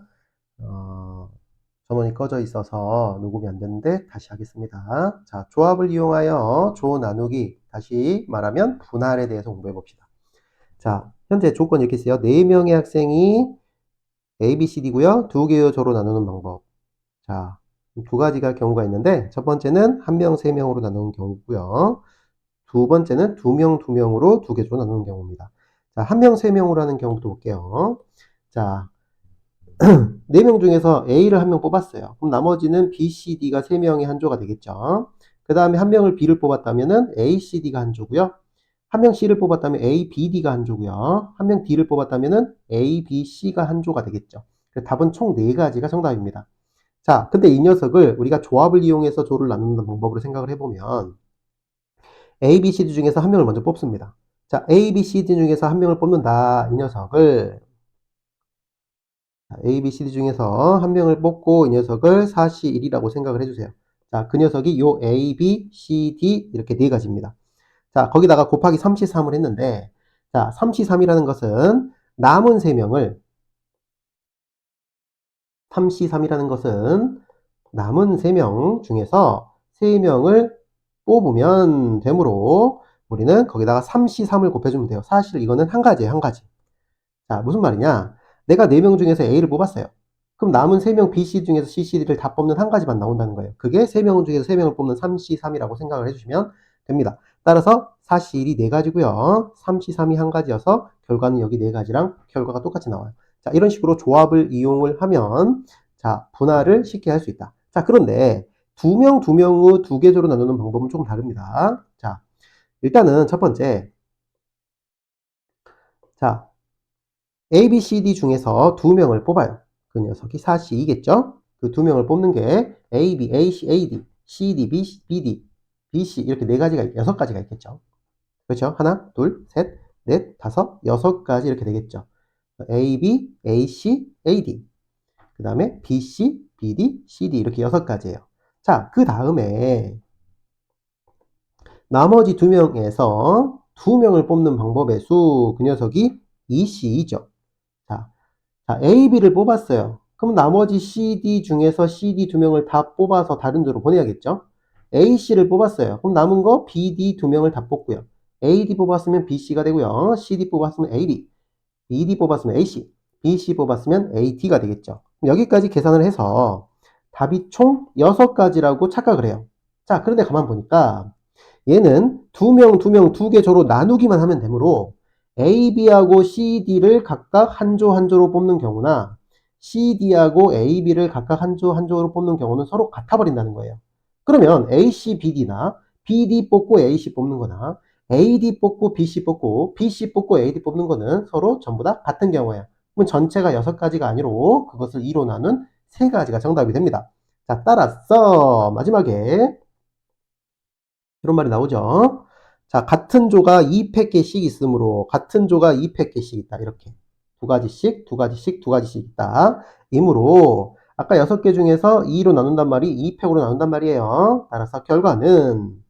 Speaker 1: 전원이 꺼져 있어서 녹음이 안 됐는데 다시 하겠습니다. 자, 조합을 이용하여 조 나누기, 다시 말하면 분할에 대해서 공부해 봅시다. 자, 현재 조건 이렇게 있어요. 4명의 학생이 A, B, C, D고요. 2개의 조로 나누는 방법. 자, 2가지가 경우가 있는데 첫 번째는 1명, 3명으로 나누는 경우고요. 두 번째는 2명, 2명으로 2개 조로 나누는 경우입니다. 자, 1명, 3명으로 하는 경우도 볼게요. 자, 4명 중에서 A를 1명 뽑았어요. 그럼 나머지는 B, C, D가 3명의 한 조가 되겠죠. 그 다음에 1명을 B를 뽑았다면 A, C, D가 한 조고요. 1명 C를 뽑았다면 A, B, D가 한 조고요. 1명 D를 뽑았다면 A, B, C가 한 조가 되겠죠. 답은 총 4가지가 정답입니다. 자, 근데 이 녀석을 우리가 조합을 이용해서 조를 나누는 방법으로 생각을 해보면 A, B, C, D 중에서 1명을 먼저 뽑습니다. 자, A, B, C, D 중에서 1명을 뽑는다. 이 녀석을 A, B, C, D 중에서 1명을 뽑고 이 녀석을 4C1이라고 생각을 해주세요. 자, 그 녀석이 요 A, B, C, D 이렇게 4가지입니다. 자, 거기다가 곱하기 3C3을 했는데 자, 3C3이라는 것은 남은 3명을 3C3이라는 것은 남은 3명 중에서 3명을 뽑으면 되므로 우리는 거기다가 3C3을 곱해주면 돼요. 사실 이거는 한 가지예요, 한 가지. 자, 무슨 말이냐? 내가 4명 중에서 A를 뽑았어요. 그럼 남은 3명 B, C 중에서 C, C, D를 다 뽑는 한 가지만 나온다는 거예요. 그게 3명 중에서 3명을 뽑는 3C3이라고 생각을 해주시면 됩니다. 따라서 4C1이 4가지고요. 3C3이 한 가지여서 결과는 여기 4가지랑 결과가 똑같이 나와요. 자, 이런 식으로 조합을 이용을 하면 자, 분할을 쉽게 할 수 있다. 자, 그런데 2명, 2명의 2개 조로 나누는 방법은 조금 다릅니다. 자, 일단은 첫 번째. 자, A, B, C, D 중에서 2명을 뽑아요. 그 녀석이 4C이겠죠? 그 2명을 뽑는 게 A, B, A, C, A, D, C, D, B, C, B, D, B, C 이렇게 4가지가, 6가지가 있겠죠? 그렇죠? 하나, 둘, 셋, 넷, 다섯, 6가지 이렇게 되겠죠? AB, AC, AD. 그 다음에 BC, BD, CD 이렇게 6가지예요. 자, 그 다음에 나머지 2명에서 2명을 뽑는 방법의 수, 그 녀석이 EC이죠. 자, AB를 뽑았어요. 그럼 나머지 CD 중에서 CD 2명을 다 뽑아서 다른 조로 보내야겠죠? AC를 뽑았어요. 그럼 남은 거 BD 2명을 다 뽑고요. AD 뽑았으면 BC가 되고요. CD 뽑았으면 AD, BD 뽑았으면 AC, BC 뽑았으면 AD가 되겠죠. 여기까지 계산을 해서 답이 총 6가지라고 착각을 해요. 자, 그런데 가만 보니까 얘는 2명, 2명, 2개 조로 나누기만 하면 되므로 AB하고 CD를 각각 한 조 한 조로 뽑는 경우나 CD하고 AB를 각각 한 조 한 조로 뽑는 경우는 서로 같아버린다는 거예요. 그러면 AC, BD나 BD 뽑고 AC 뽑는 거나 AD 뽑고 BC 뽑고 BC 뽑고 AD 뽑는 거는 서로 전부 다 같은 경우예요. 그럼 전체가 6가지가 아니로 그것을 2로 나눈 3가지가 정답이 됩니다. 자, 따라서 마지막에 이런 말이 나오죠. 자, 같은 조가 2팩개씩 있으므로 같은 조가 2팩개씩 있다. 이렇게 2가지씩, 2가지씩, 2가지씩 있다. 이므로 아까 6개 중에서 2로 나눈단 말이 2팩으로 나눈단 말이에요. 따라서 결과는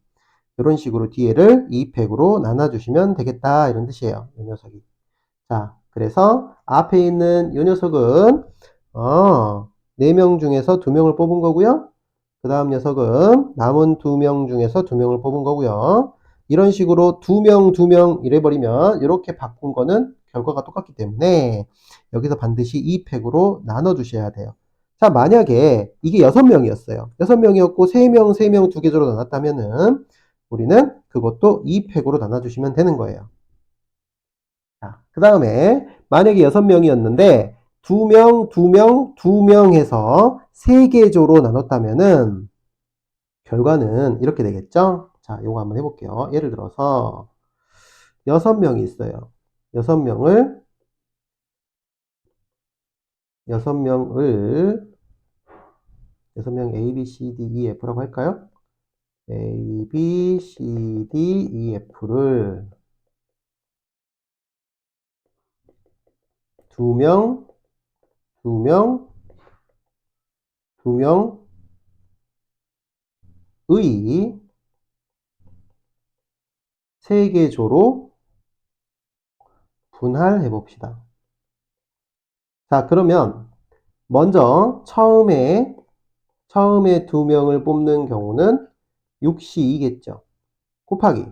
Speaker 1: 이런 식으로 뒤에를 2팩으로 나눠주시면 되겠다. 이런 뜻이에요. 이 녀석이. 자, 그래서 앞에 있는 이 녀석은 4명 중에서 2명을 뽑은 거고요. 그 다음 녀석은 남은 2명 중에서 2명을 뽑은 거고요. 이런 식으로 2명, 2명 이래버리면 이렇게 바꾼 거는 결과가 똑같기 때문에 여기서 반드시 2팩으로 나눠주셔야 돼요. 자, 만약에 이게 6명이었어요. 6명이었고 3명, 3명 2개조로 나눴다면은 우리는 그것도 2팩으로 나눠주시면 되는 거예요. 자, 그 다음에 만약에 6명이었는데 2명, 2명, 2명 해서 3개 조로 나눴다면은 결과는 이렇게 되겠죠? 자, 요거 한번 해볼게요. 예를 들어서 6명이 있어요. 6명을 6명 A, B, C, D, E, F라고 할까요? A, B, C, D, E, F를 2명, 2명, 2명의 3개 조로 분할해 봅시다. 자, 그러면 먼저 처음에 2명을 뽑는 경우는 6C2겠죠. 곱하기.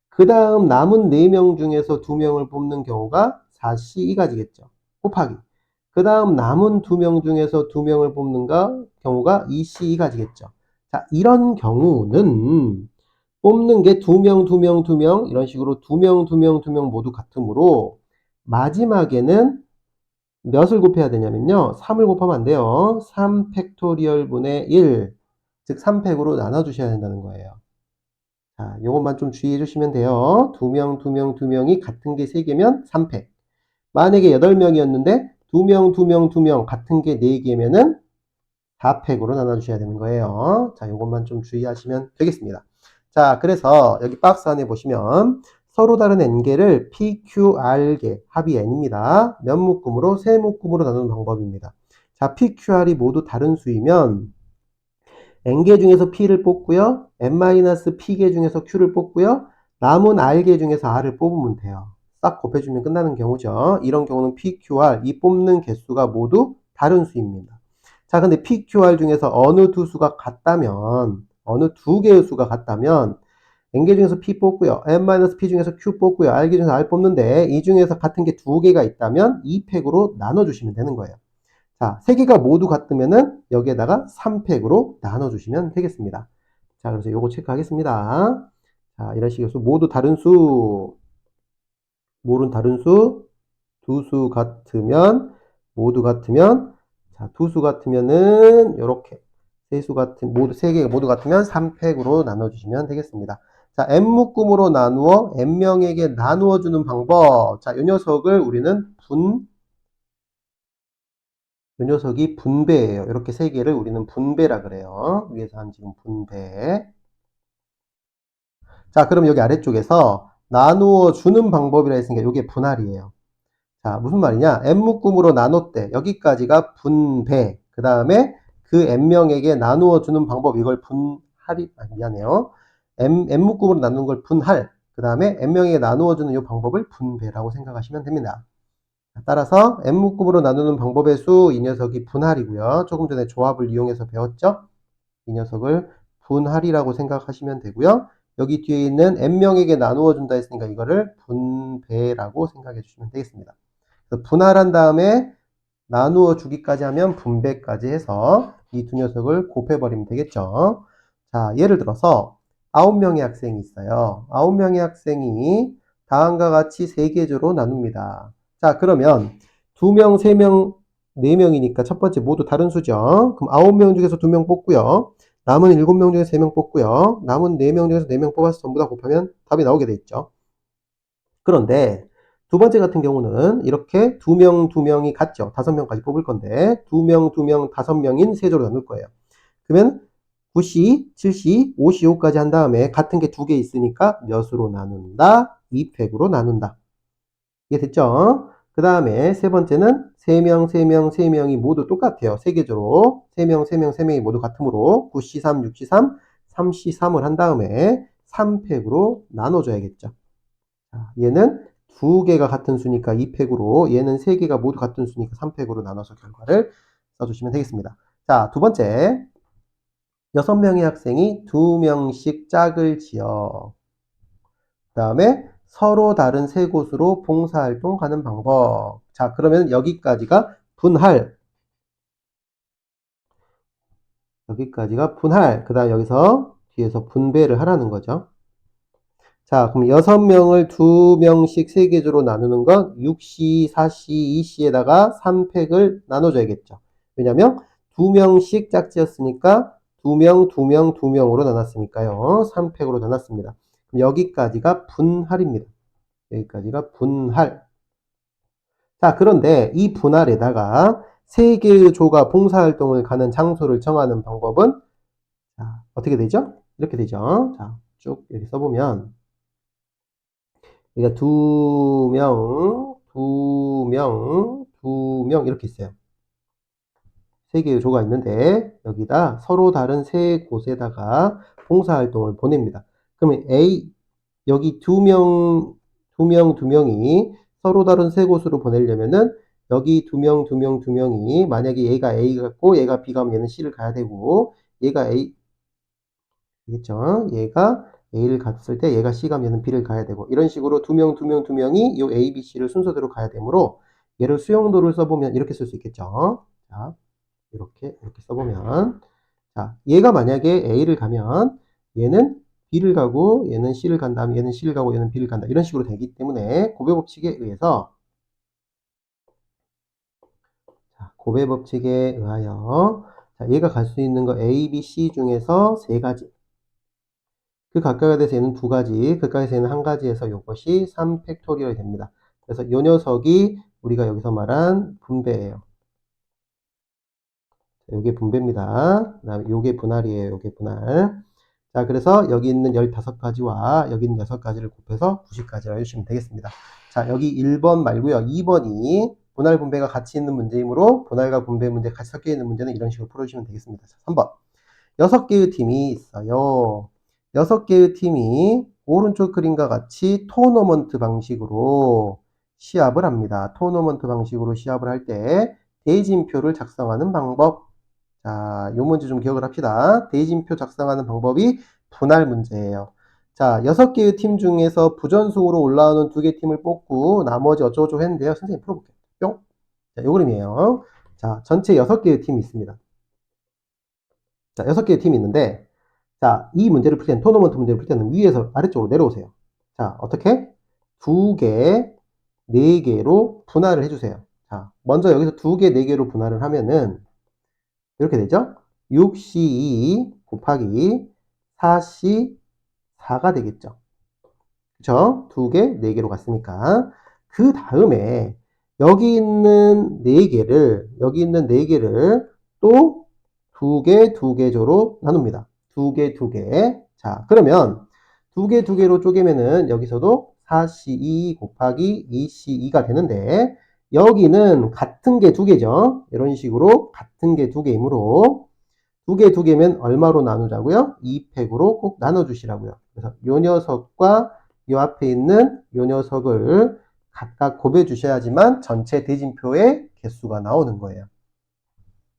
Speaker 1: 그 다음 남은 4명 중에서 2명을 뽑는 경우가 4C2가지겠죠. 곱하기. 그 다음 남은 2명 중에서 2명을 뽑는 경우가 2C2가지겠죠. 자, 이런 경우는 뽑는 게 2명, 2명, 2명 이런 식으로 2명, 2명, 2명 모두 같으므로 마지막에는 몇을 곱해야 되냐면요. 3을 곱하면 안 돼요. 3 팩토리얼 분의 1, 즉 3팩으로 나눠주셔야 된다는 거예요. 자, 요것만 좀 주의해 주시면 돼요. 2명, 2명, 2명이 같은 게 3개면 3팩. 만약에 8명이었는데 2명, 2명, 2명 같은 게 4개면은 4팩으로 나눠주셔야 되는 거예요. 자, 요것만 좀 주의하시면 되겠습니다. 자, 그래서 여기 박스 안에 보시면 서로 다른 n개를 PQR개, 합이 n입니다. 몇 묶음으로? 세 묶음으로 나누는 방법입니다. 자, PQR이 모두 다른 수이면 n개 중에서 p를 뽑고요. n-p개 중에서 q를 뽑고요. 남은 r개 중에서 r을 뽑으면 돼요. 싹 곱해주면 끝나는 경우죠. 이런 경우는 PQR, 이 뽑는 개수가 모두 다른 수입니다. 자, 근데 PQR 중에서 어느 두 수가 같다면, 어느 두 개의 수가 같다면, n개 중에서 p 뽑고요. n-p 중에서 q 뽑고요. r개 중에서 r 뽑는데, 이 중에서 같은 게 두 개가 있다면, 2팩으로 나눠주시면 되는 거예요. 자, 세 개가 모두 같으면은, 여기에다가 3팩으로 나눠주시면 되겠습니다. 자, 그래서 요거 체크하겠습니다. 자, 이런 식으로 모두 다른 수, 두 수 같으면, 모두 같으면, 자, 두 수 같으면은, 요렇게. 세 개가 모두 같으면 3팩으로 나눠주시면 되겠습니다. 자, n묶음으로 나누어 n명에게 나누어주는 방법. 자, 요 녀석을 우리는 요 녀석이 분배예요. 이렇게 세 개를 우리는 분배라 그래요. 위에서 한 지금 분배. 자, 그럼 여기 아래쪽에서 나누어 주는 방법이라 했으니까 이게 분할이에요. 자, 무슨 말이냐? n 묶음으로 나눴대. 여기까지가 분배. 그 다음에 그 n명에게 나누어 주는 방법. 이걸 분할이, 미안해요. n 묶음으로 나누는 걸 분할. 그 다음에 n명에게 나누어 주는 이 방법을 분배라고 생각하시면 됩니다. 따라서 n 묶음으로 나누는 방법의 수, 이 녀석이 분할이고요. 조금 전에 조합을 이용해서 배웠죠? 이 녀석을 분할이라고 생각하시면 되고요. 여기 뒤에 있는 n명에게 나누어 준다 했으니까 이거를 분배라고 생각해 주시면 되겠습니다. 분할한 다음에 나누어 주기까지 하면 분배까지 해서 이 두 녀석을 곱해버리면 되겠죠. 자, 예를 들어서 9명의 학생이 있어요. 9명의 학생이 다음과 같이 3계조로 나눕니다. 자, 그러면 2명, 3명, 4명이니까 첫 번째 모두 다른 수죠. 그럼 9명 중에서 2명 뽑고요. 남은 7명 중에서 3명 뽑고요. 남은 4명 중에서 4명 뽑아서 전부 다 곱하면 답이 나오게 돼 있죠. 그런데 두 번째 같은 경우는 이렇게 2명, 2명이 같죠. 5명까지 뽑을 건데 2명, 2명, 5명인 세조로 나눌 거예요. 그러면 9시, 7시, 5시, 5까지 한 다음에 같은 게 2개 있으니까 몇으로 나눈다? 2팩으로 나눈다. 이해됐죠? 그 다음에 세 번째는 3명, 3명, 3명이 모두 똑같아요. 3계조로 3명, 3명, 3명이 모두 같으므로 9시 3, 6시 3, 3시 3을 한 다음에 3팩으로 나눠줘야겠죠. 얘는 2개가 같은 수니까 2팩으로, 얘는 3개가 모두 같은 수니까 3팩으로 나눠서 결과를 써주시면 되겠습니다. 자, 두 번째. 6명의 학생이 2명씩 짝을 지어. 그 다음에 서로 다른 3곳으로 봉사활동 가는 방법. 자, 그러면 여기까지가 분할. 여기까지가 분할. 그 다음 여기서 뒤에서 분배를 하라는 거죠. 자, 그럼 6명을 2명씩 3계조로 나누는 건 6시, 4시, 2시에다가 3팩을 나눠줘야겠죠. 왜냐면 2명씩 짝지었으니까 2명, 2명, 2명으로 나눴으니까요. 3팩으로 나눴습니다. 그럼 여기까지가 분할입니다. 여기까지가 분할. 자, 그런데 이 분할에다가 3개의 조가 봉사활동을 가는 장소를 정하는 방법은, 자, 어떻게 되죠? 이렇게 되죠. 자, 쭉 이렇게 써보면, 그러니까 2명, 2명, 2명 이렇게 있어요. 3개의 조가 있는데 여기다 서로 다른 3곳에다가 봉사활동을 보냅니다. 그러면 A, 여기 2명, 2명, 2명이 서로 다른 3곳으로 보내려면은 여기 2명, 2명, 2명이 만약에 얘가 A 같고 얘가 B 가면 얘는 C를 가야 되고, 얘가 A, 알겠죠? 얘가 A를 갔을 때 얘가 C 가면 얘는 B를 가야 되고, 이런 식으로 2명, 2명, 2명이 요 A, B, C를 순서대로 가야 되므로 얘를 수용도를 써보면 이렇게 쓸 수 있겠죠. 자, 이렇게 써보면, 자, 얘가 만약에 A를 가면 얘는 B를 가고 얘는 C를 간 다음에 얘는 C를 가고 얘는 B를 간다. 이런 식으로 되기 때문에 고배 법칙에 의해서, 자, 고배 법칙에 의하여, 자, 얘가 갈 수 있는 거 A, B, C 중에서 3가지. 그 각각에 대해서 얘는 2가지, 그각에서 얘는 1가지에서 이것이 3팩토리얼이 됩니다. 그래서 이 녀석이 우리가 여기서 말한 분배예요. 요게 분배입니다. 그 다음에 요게 분할이에요. 요게 분할. 자, 그래서 여기 있는 15가지와 여기 있는 6가지를 곱해서 90가지라고 해주시면 되겠습니다. 자, 여기 1번 말고요. 2번이 분할 분배가 같이 있는 문제이므로 분할과 분배 문제 같이 섞여 있는 문제는 이런 식으로 풀어주시면 되겠습니다. 자, 3번. 6개의 팀이 있어요. 6개의 팀이 오른쪽 그림과 같이 토너먼트 방식으로 시합을 합니다. 토너먼트 방식으로 시합을 할 때 대진표를 작성하는 방법. 자, 요 문제 좀 기억을 합시다. 대진표 작성하는 방법이 분할 문제예요. 자, 6개의 팀 중에서 부전승으로 올라오는 2개 팀을 뽑고 나머지 어쩌고저쩌고 했는데요. 선생님 풀어볼게요. 뿅. 자, 요 그림이에요. 자, 전체 6개의 팀이 있습니다. 자, 6개의 팀이 있는데, 자, 이 문제를 풀 때는, 토너먼트 문제를 풀 때는 위에서 아래쪽으로 내려오세요. 자, 어떻게? 2개, 4개로 분할을 해주세요. 자, 먼저 여기서 2개, 4개로 분할을 하면은 이렇게 되죠? 6C2 곱하기 4C4가 되겠죠. 그쵸? 2개, 4개로 갔으니까. 그 다음에 여기 있는 4개를 또 2개, 2개조로 나눕니다. 2개, 2개. 자, 그러면 2개, 2개로 쪼개면은 여기서도 4C2 곱하기 2C2가 되는데, 여기는 같은 게 두 개죠. 이런 식으로 같은 게 두 개이므로 두 개면 얼마로 나누자고요? 2팩으로 꼭 나눠주시라고요. 그래서 요 녀석과 요 앞에 있는 요 녀석을 각각 곱해 주셔야지만 전체 대진표의 개수가 나오는 거예요.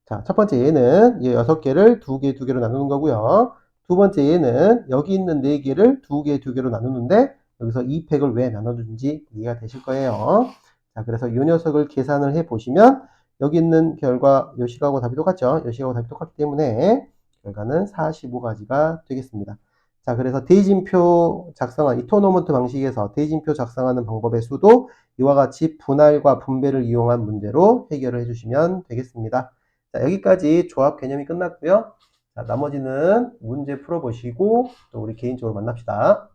Speaker 1: 자, 첫 번째 얘는 이 6개를 두 개로 나누는 거고요. 두 번째 얘는 여기 있는 4개를 두 개로 나누는데 여기서 2팩을 왜 나눠주는지 이해가 되실 거예요. 자, 그래서 이 녀석을 계산을 해 보시면 여기 있는 결과 요 식하고 답이 똑같죠. 요 식하고 답이 똑같기 때문에 결과는 45가지가 되겠습니다. 자, 그래서 대진표 작성한 이 토너먼트 방식에서 대진표 작성하는 방법의 수도 이와 같이 분할과 분배를 이용한 문제로 해결을 해주시면 되겠습니다. 자, 여기까지 조합 개념이 끝났고요. 자, 나머지는 문제 풀어보시고 또 우리 개인적으로 만납시다.